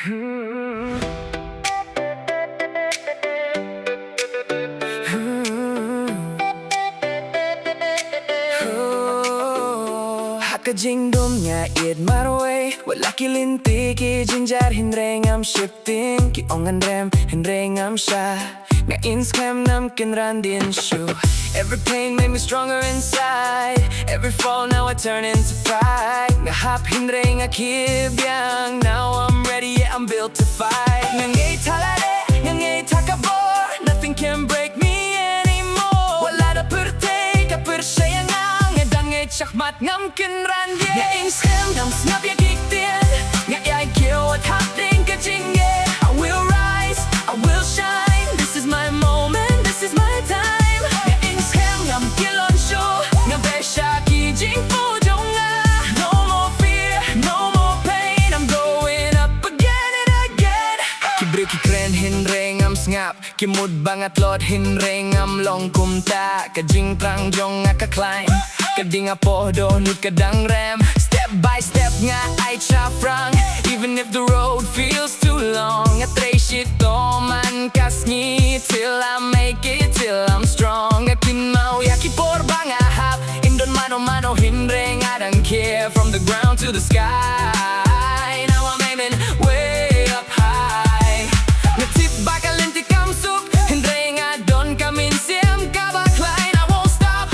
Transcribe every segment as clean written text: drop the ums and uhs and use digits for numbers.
Hakajing dum nga it marway wala kilinti ki jinjar hinre ngam shifting ki ongan rem hinre ngam sha nga Ieng Skhem nam kinran din shu. Every pain made me stronger inside. Every fall now I turn into pride. Nga hap hinre nga kibyang. Now I'm ready, yeah, I'm built to fight. Nga ngay talare, nga ngay takabor. Nothing can break me anymore. Wala da purte, ka pursaya nga. Nga dan ngay chakmat ngam kinran din. Nga Ieng Skhem nam snap ya kiktin. Nga yay kill what happening ka jinge. I will rise, I will shine. This is my moment, this is my time. Nga Ieng Skhem ngam kilon show. Nga besha ki jing po jong nga. No more fear, no more pain. I'm going up again and again. Kibri ki kren hinre ngam ngap. Kimud bangat lot hinre ngam long kumta. Kajing trang jong nga ka climb. Kading apo do nut kadang rem. Step by step nga ay chafrang. Even if the road feels too long. At shit to man kasngi. Till I make it, till I'm strong. At pinmau yaki por banga hap. Indon mano mano hinre nga don't care. From the ground to the sky. Now I'm aiming way up high. Natip bakalinti kamsuk. Hinre nga don kamin siem kabaklain. I won't stop,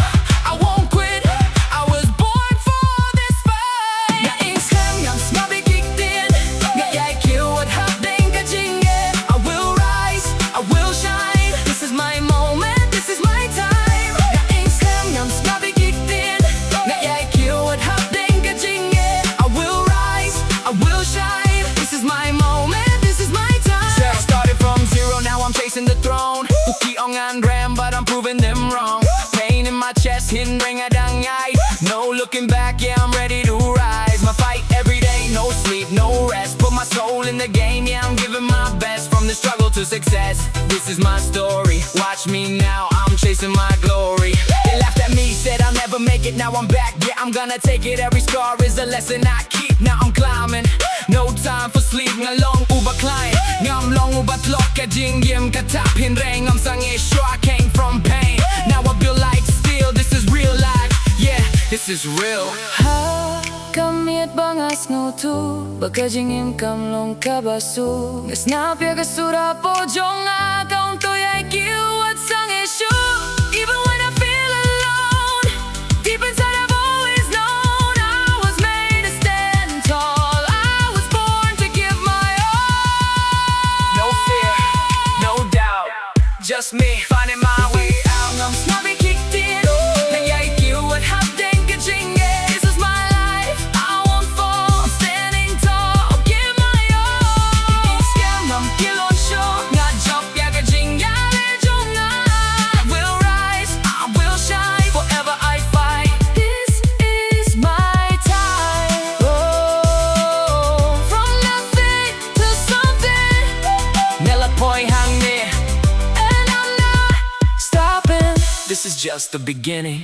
I won't quit. I was born for this fight. Nga Ieng Skhem ngam smabi kiktin. Nga yay kill what happening ka jinge. I will rise, I will shine. This is my moment, this is my time. Nga Ieng Skhem ngam smabi kiktin. Nga yay kill what happening ka jinge. I will rise, I will shine. This is my moment, this is my time. So I started from zero, now I'm chasing the throne. Puki ongan ram, but I'm proving them wrong. Pain in my chest, hindering a dangay. No looking back, yeah, I'm ready to rise. My fight every day, no sleep, no rest. Put my soul in the game, yeah, I'm giving my best. From the struggle to success, this is my story. Watch me now, I'm chasing my glory. They laughed at me, said I'll never make it. Now I'm back, yeah, I'm gonna take it. Every scar is a lesson I keep. Now I'm climbing, no time for sleep. Nga long uba climb, ngam long uba tlok. Ka jing yim ka tap hinre ngam sang sure I came from pain. Now I feel like steel, this is real life. Yeah, this is real. Ha kamiet bangas ngutu bakajingim kamlong kabasu ngasnap ya kasura po jonga kaunto yay kiwat sang issue. Even when I feel alone, deep inside I've always known I was made to stand tall. I was born to give my all. No fear, no doubt, just me finding my way out. Ngam snabi kicked in. Nga yay kiwat hapdeng ka jinge. This is my life, I won't fall. I'm standing tall, I'll give my all. Ieng Skhem ngam kilon show. Nga job ya ka jinga le jonga. I will rise, I will shine. Forever I fight. This is my time. Oh, from nothing to something. Nella poi hang ni. And I'm not stopping. This is just the beginning.